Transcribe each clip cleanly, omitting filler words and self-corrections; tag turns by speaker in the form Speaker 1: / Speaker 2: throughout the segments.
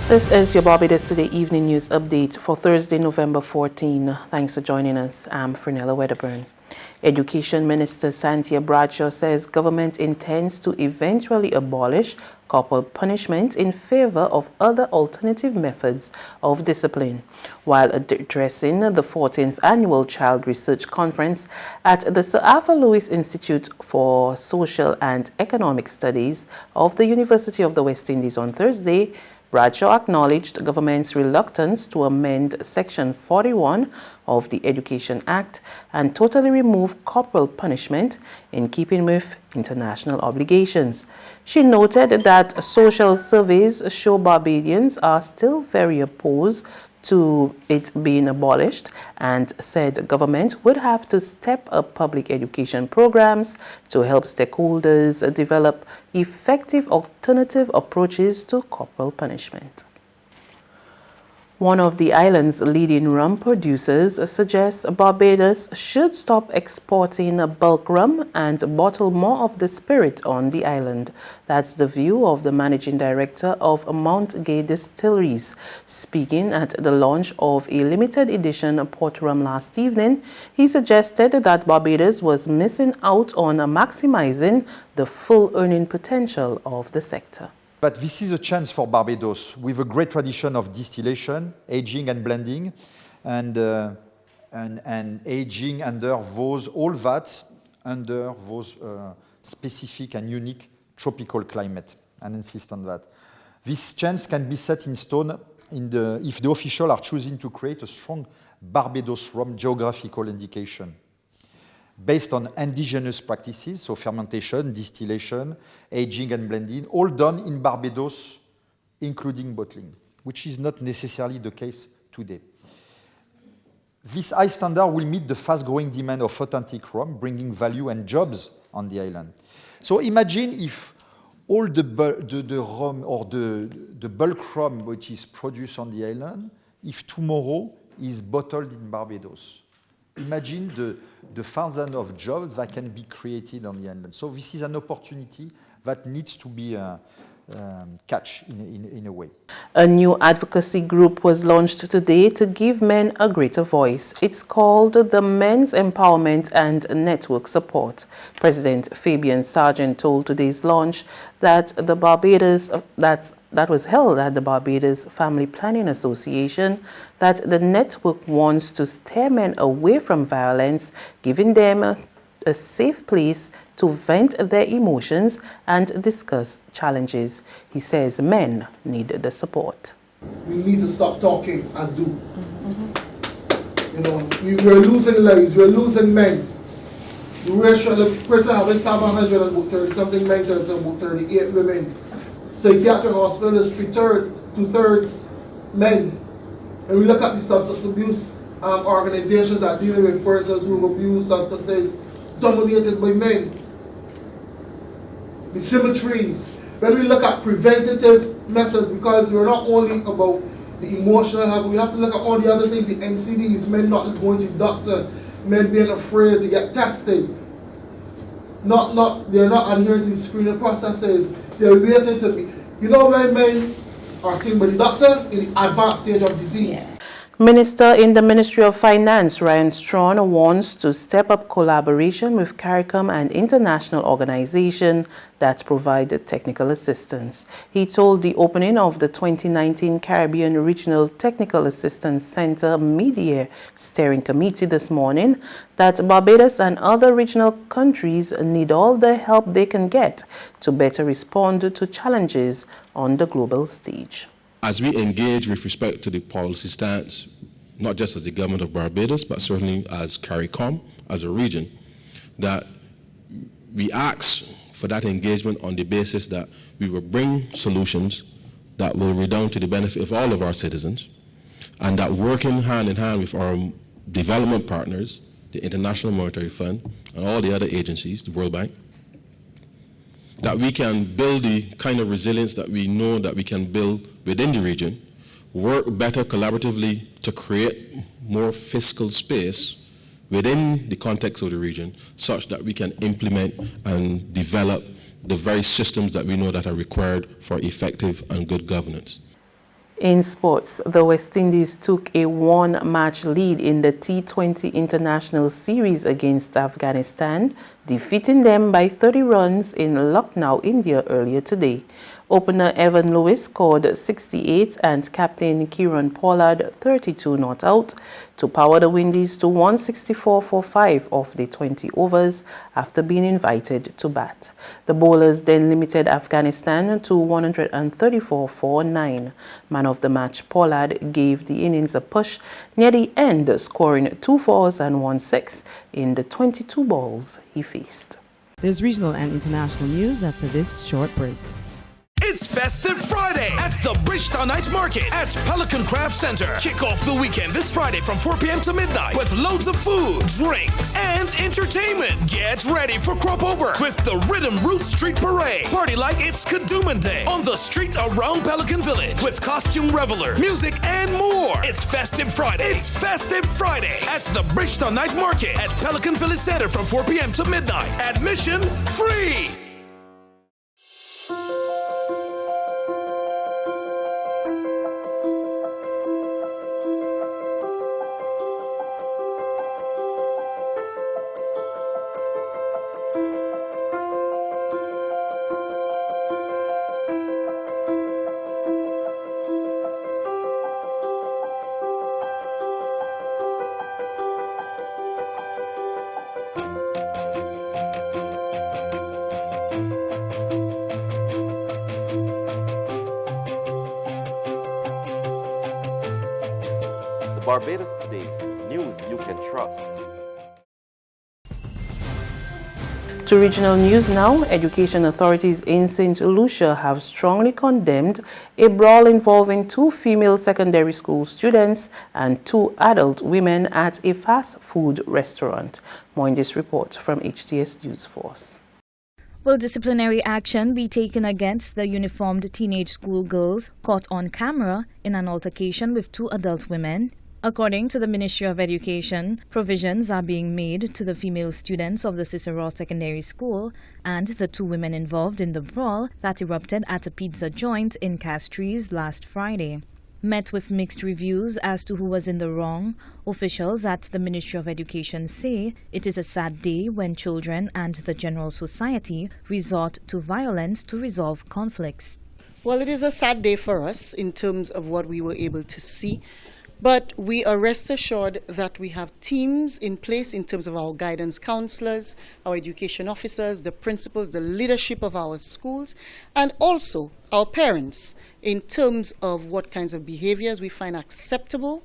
Speaker 1: This is your Barbados Today Evening News Update for Thursday, November 14. Thanks for joining us. I'm Fernella Wedderburn. Education Minister Santia Bradshaw says government intends to eventually abolish corporal punishment in favor of other alternative methods of discipline. While addressing the 14th Annual Child Research Conference at the Sir Arthur Lewis Institute for Social and Economic Studies of the University of the West Indies on Thursday, Bradshaw acknowledged government's reluctance to amend Section 41 of the Education Act and totally remove corporal punishment in keeping with international obligations. She noted that social surveys show Barbadians are still very opposed to it being abolished and said government would have to step up public education programs to help stakeholders develop effective alternative approaches to corporal punishment. One of the island's leading rum producers suggests Barbados should stop exporting bulk rum and bottle more of the spirit on the island. That's the view of the managing director of Mount Gay Distilleries. Speaking at the launch of a limited edition port rum last evening, he suggested that Barbados was missing out on maximizing the full earning potential of the sector.
Speaker 2: But this is a chance for Barbados, with a great tradition of distillation, aging and blending, and aging under all that under those specific and unique tropical climate, and insist on that. This chance can be set in stone if the officials are choosing to create a strong Barbados rum geographical indication, based on indigenous practices, so fermentation, distillation, aging and blending, all done in Barbados, including bottling, which is not necessarily the case today. This high standard will meet the fast-growing demand of authentic rum, bringing value and jobs on the island. So imagine if all the rum or the bulk rum which is produced on the island, if tomorrow is bottled in Barbados. Imagine the thousands of jobs that can be created on the island. So this is an opportunity that needs to be catch in a way.
Speaker 1: A new advocacy group was launched today to give men a greater voice. It's called the Men's Empowerment and Network Support. President Fabian Sargent told today's launch that the Barbados that was held at the Barbados Family Planning Association, that the network wants to steer men away from violence, giving them a safe place to vent their emotions and discuss challenges. He says men need the support.
Speaker 3: We need to stop talking and do. You know, we're losing lives, we're losing men. The ratio of the person having 730 something men to about 38 women. Psychiatric hospital is two-thirds men. And we look at the substance abuse organizations that are dealing with persons who have abused substances dominated by men. The cemeteries. When we look at preventative methods, because we're not only about the emotional health, we have to look at all the other things, the NCDs, men not going to the doctor, men being afraid to get tested. They're not adhering to the screening processes. They're waiting to be. You know when men are seen by the doctor in the advanced stage of disease.
Speaker 1: Yeah. Minister in the Ministry of Finance, Ryan Strawn, wants to step up collaboration with CARICOM, an international organization that provides technical assistance. He told the opening of the 2019 Caribbean Regional Technical Assistance Center Mid-Year Steering Committee this morning that Barbados and other regional countries need all the help they can get to better respond to challenges on the global stage.
Speaker 4: As we engage with respect to the policy stance, not just as the government of Barbados, but certainly as CARICOM, as a region, that we ask for that engagement on the basis that we will bring solutions that will redound to the benefit of all of our citizens, and that working hand in hand with our development partners, the International Monetary Fund, and all the other agencies, the World Bank, that we can build the kind of resilience that we know that we can build within the region, work better collaboratively to create more fiscal space within the context of the region, such that we can implement and develop the very systems that we know that are required for effective and good governance.
Speaker 1: In sports, the West Indies took a one-match lead in the T20 International Series against Afghanistan, defeating them by 30 runs in Lucknow, India earlier today. Opener Evan Lewis scored 68 and captain Kieran Pollard 32 not out to power the Windies to 164 for 5 of the 20 overs after being invited to bat. The bowlers then limited Afghanistan to 134 for 9. Man of the match Pollard gave the innings a push near the end, scoring 2 fours and 1 6 in the 22 balls he faced.
Speaker 5: There's regional and international news after this short break.
Speaker 6: It's Festive Friday at the Bridgetown Night Market at Pelican Craft Center. Kick off the weekend this Friday from 4 p.m. to midnight with loads of food, drinks, and entertainment. Get ready for Crop Over with the Rhythm Roots Street Parade. Party like it's Kadooman Day on the street around Pelican Village with costume reveler, music, and more. It's Festive Friday. It's Festive Friday at the Bridgetown Night Market at Pelican Village Center from 4 p.m. to midnight. Admission free.
Speaker 7: Barbados Today, news you can trust.
Speaker 1: To regional news now, education authorities in St. Lucia have strongly condemned a brawl involving 2 female secondary school students and 2 adult women at a fast food restaurant. More in this report from HTS News Force.
Speaker 8: Will disciplinary action be taken against the uniformed teenage schoolgirls caught on camera in an altercation with 2 adult women? According to the Ministry of Education, provisions are being made to the female students of the Cicero Secondary School and the 2 women involved in the brawl that erupted at a pizza joint in Castries last Friday. Met with mixed reviews as to who was in the wrong, officials at the Ministry of Education say it is a sad day when children and the general society resort to violence to resolve conflicts.
Speaker 9: Well, it is a sad day for us in terms of what we were able to see. But we are rest assured that we have teams in place in terms of our guidance counselors, our education officers, the principals, the leadership of our schools, and also our parents in terms of what kinds of behaviors we find acceptable,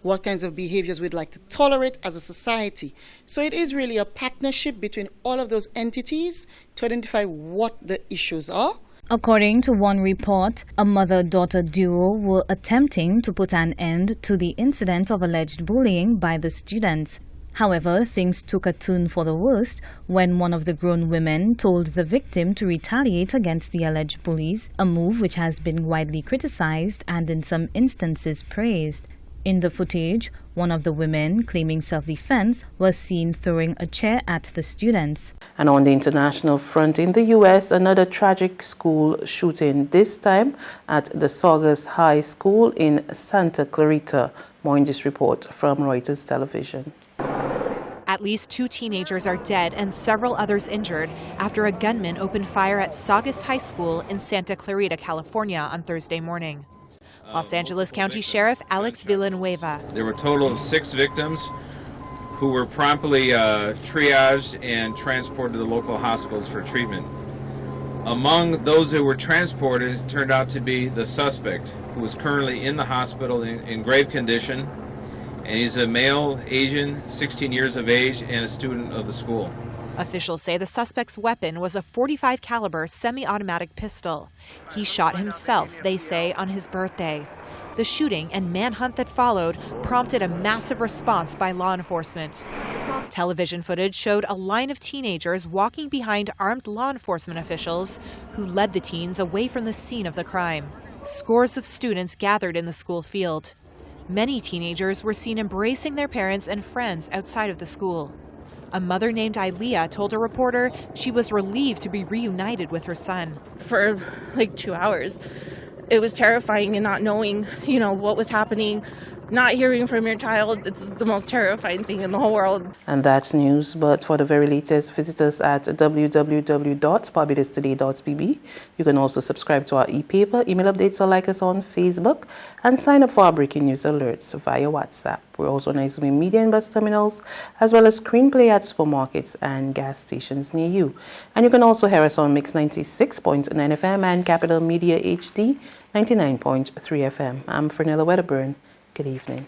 Speaker 9: what kinds of behaviors we'd like to tolerate as a society. So it is really a partnership between all of those entities to identify what the issues are.
Speaker 8: According to one report, a mother-daughter duo were attempting to put an end to the incident of alleged bullying by the students. However, things took a turn for the worst when one of the grown women told the victim to retaliate against the alleged bullies, a move which has been widely criticized and in some instances praised. In the footage, one of the women, claiming self-defense, was seen throwing a chair at the students.
Speaker 1: And on the international front in the U.S., another tragic school shooting, this time at the Saugus High School in Santa Clarita. More in this report from Reuters Television.
Speaker 10: At least 2 teenagers are dead and several others injured after a gunman opened fire at Saugus High School in Santa Clarita, California on Thursday morning. Los Angeles County Sheriff Alex Villanueva.
Speaker 11: There were a total of 6 victims who were promptly triaged and transported to the local hospitals for treatment. Among those who were transported, it turned out to be the suspect, who is currently in the hospital in grave condition, and he's a male, Asian, 16 years of age, and a student of the school.
Speaker 10: Officials say the suspect's weapon was a .45 caliber semi-automatic pistol. He shot himself, they say, on his birthday. The shooting and manhunt that followed prompted a massive response by law enforcement. Television footage showed a line of teenagers walking behind armed law enforcement officials who led the teens away from the scene of the crime. Scores of students gathered in the school field. Many teenagers were seen embracing their parents and friends outside of the school. A mother named Ilea told a reporter she was relieved to be reunited with her son.
Speaker 12: For like 2 hours, it was terrifying, and not knowing, you know, what was happening, not hearing from your child. It's the most terrifying thing in the whole world.
Speaker 1: And that's news, but for the very latest, visit us at www.barbadostoday.pb. You can also subscribe to our e-paper, email updates, or like us on Facebook, and sign up for our breaking news alerts via WhatsApp. We're also on Izumi Media and Bus terminals, as well as screenplay at supermarkets and gas stations near you. And you can also hear us on Mix 96.9 FM and Capital Media HD 99.3 FM. I'm Fernella Wedderburn. Good evening.